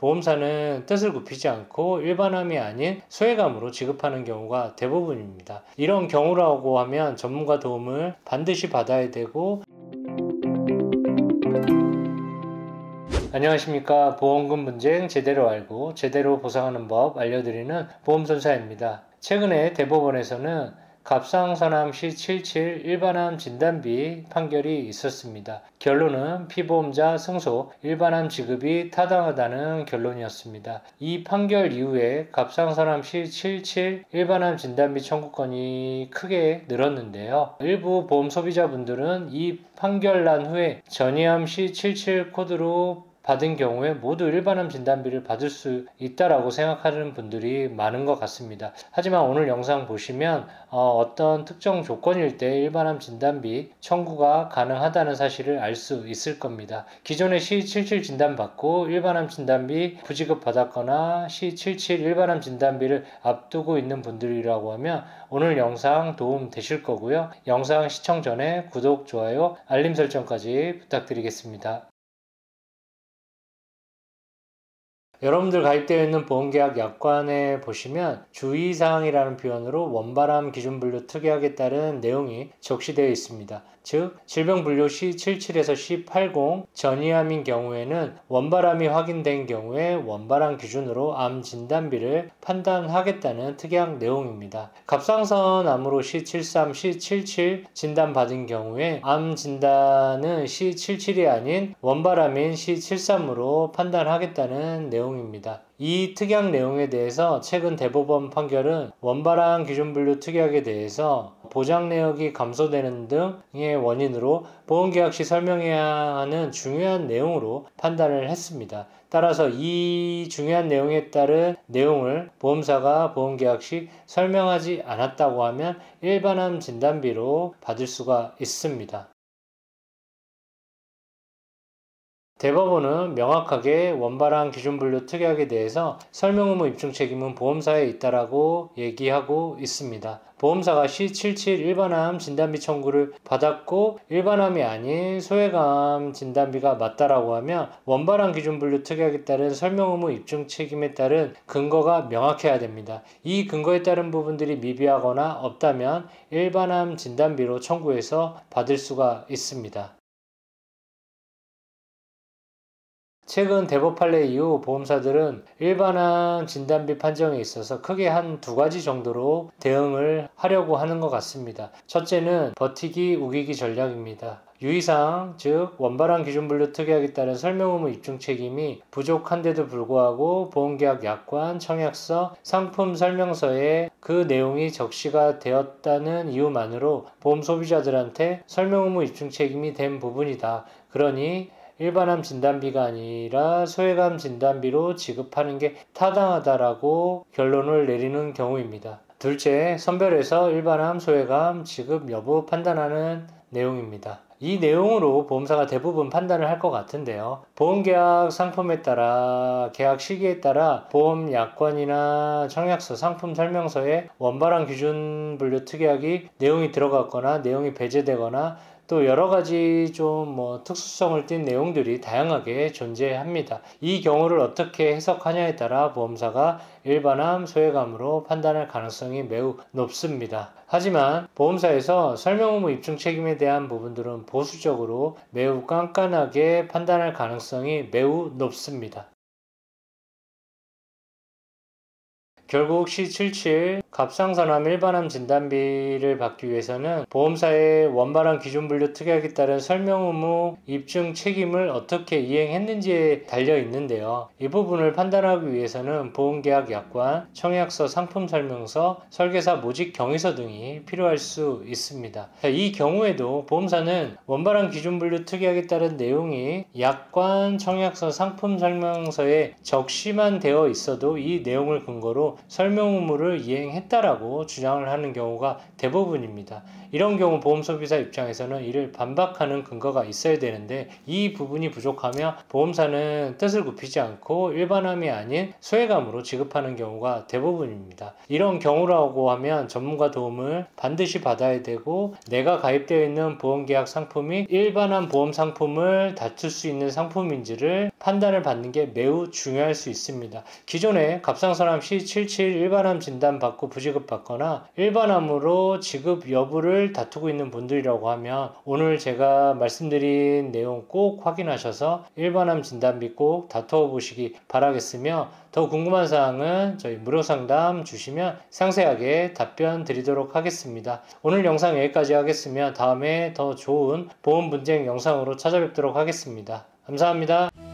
보험사는 뜻을 굽히지 않고 일반암이 아닌 소외감으로 지급하는 경우가 대부분입니다. 이런 경우라고 하면 전문가 도움을 반드시 받아야 되고, 안녕하십니까. 보험금 분쟁 제대로 알고 제대로 보상하는 법 알려드리는 보험선사입니다. 최근에 대법원에서는 갑상선암 시77 일반암 진단비 판결이 있었습니다. 결론은 피보험자 승소, 일반암 지급이 타당하다는 결론이었습니다. 이 판결 이후에 갑상선암 시77 일반암 진단비 청구건이 크게 늘었는데요. 일부 보험 소비자분들은 이 판결 난 후에 전이암 시77 코드로 받은 경우에 모두 일반암 진단비를 받을 수 있다라고 생각하는 분들이 많은 것 같습니다. 하지만 오늘 영상 보시면 어떤 특정 조건일 때 일반암 진단비 청구가 가능하다는 사실을 알 수 있을 겁니다. 기존에 C77 진단받고 일반암 진단비 부지급 받았거나 C77 일반암 진단비를 앞두고 있는 분들이라고 하면 오늘 영상 도움 되실 거고요. 영상 시청 전에 구독, 좋아요, 알림 설정까지 부탁드리겠습니다. 여러분들 가입되어 있는 보험계약 약관에 보시면 주의사항이라는 표현으로 원바람 기준분류 특약에 따른 내용이 적시되어 있습니다. 즉 질병분류 C77에서 C80 전이암인 경우에는 원바람이 확인된 경우에 원바람 기준으로 암 진단비를 판단하겠다는 특약 내용입니다. 갑상선암으로 C73, C77 진단받은 경우에 암 진단은 C77이 아닌 원바람인 C73으로 판단하겠다는 내용입니다. 이 특약 내용에 대해서 최근 대법원 판결은 원바람 기준분류 특약에 대해서 보장 내역이 감소되는 등의 원인으로 보험계약 시 설명해야 하는 중요한 내용으로 판단을 했습니다. 따라서 이 중요한 내용에 따른 내용을 보험사가 보험계약 시 설명하지 않았다고 하면 일반암 진단비로 받을 수가 있습니다. 대법원은 명확하게 원바람 기준분류 특약에 대해서 설명 의무 입증 책임은 보험사에 있다라고 얘기하고 있습니다. 보험사가 C77 일반암 진단비 청구를 받았고 일반암이 아닌 소외감 진단비가 맞다라고 하면 원바람 기준분류 특약에 따른 설명 의무 입증 책임에 따른 근거가 명확해야 됩니다. 이 근거에 따른 부분들이 미비하거나 없다면 일반암 진단비로 청구해서 받을 수가 있습니다. 최근 대법 판례 이후 보험사들은 일반암 진단비 판정에 있어서 크게 한 두 가지 정도로 대응을 하려고 하는 것 같습니다. 첫째는 버티기 우기기 전략입니다. 유의사항, 즉 원바람 기준분류 특약에 따른 설명 의무 입증 책임이 부족한데도 불구하고 보험계약 약관, 청약서, 상품 설명서에 그 내용이 적시가 되었다는 이유만으로 보험 소비자들한테 설명 의무 입증 책임이 된 부분이다. 그러니 일반암 진단비가 아니라 소외감 진단비로 지급하는 게 타당하다라고 결론을 내리는 경우입니다. 둘째, 선별해서 일반암, 소외감 지급 여부 판단하는 내용입니다. 이 내용으로 보험사가 대부분 판단을 할 것 같은데요. 보험계약 상품에 따라 계약 시기에 따라 보험 약관이나 청약서, 상품 설명서에 원바람 기준 분류 특약이 내용이 들어갔거나 내용이 배제되거나 또 여러가지 좀 특수성을 띈 내용들이 다양하게 존재합니다. 이 경우를 어떻게 해석하냐에 따라 보험사가 일반암, 소외감으로 판단할 가능성이 매우 높습니다. 하지만 보험사에서 설명 의무 입증 책임에 대한 부분들은 보수적으로 매우 깐깐하게 판단할 가능성이 매우 높습니다. 결국 C77 갑상선암 일반암 진단비를 받기 위해서는 보험사의 원바람 기준분류 특약에 따른 설명 의무 입증 책임을 어떻게 이행했는지에 달려 있는데요. 이 부분을 판단하기 위해서는 보험계약 약관, 청약서, 상품 설명서, 설계사 모집 경위서 등이 필요할 수 있습니다. 이 경우에도 보험사는 원바람 기준분류 특약에 따른 내용이 약관, 청약서, 상품 설명서에 적시만 되어 있어도 이 내용을 근거로 설명 의무를 이행했다라고 주장을 하는 경우가 대부분입니다. 이런 경우 보험 소비자 입장에서는 이를 반박하는 근거가 있어야 되는데 이 부분이 부족하며 보험사는 뜻을 굽히지 않고 일반함이 아닌 소외감으로 지급하는 경우가 대부분입니다. 이런 경우라고 하면 전문가 도움을 반드시 받아야 되고 내가 가입되어 있는 보험계약 상품이 일반함 보험 상품을 다툴 수 있는 상품인지를 판단을 받는 게 매우 중요할 수 있습니다. 기존에 갑상선암 C77 일반암 진단받고 부지급 받거나 일반암으로 지급 여부를 다투고 있는 분들이라고 하면 오늘 제가 말씀드린 내용 꼭 확인하셔서 일반암 진단비 꼭 다투어 보시기 바라겠으며 더 궁금한 사항은 저희 무료 상담 주시면 상세하게 답변 드리도록 하겠습니다. 오늘 영상 여기까지 하겠으며 다음에 더 좋은 보험 분쟁 영상으로 찾아뵙도록 하겠습니다. 감사합니다.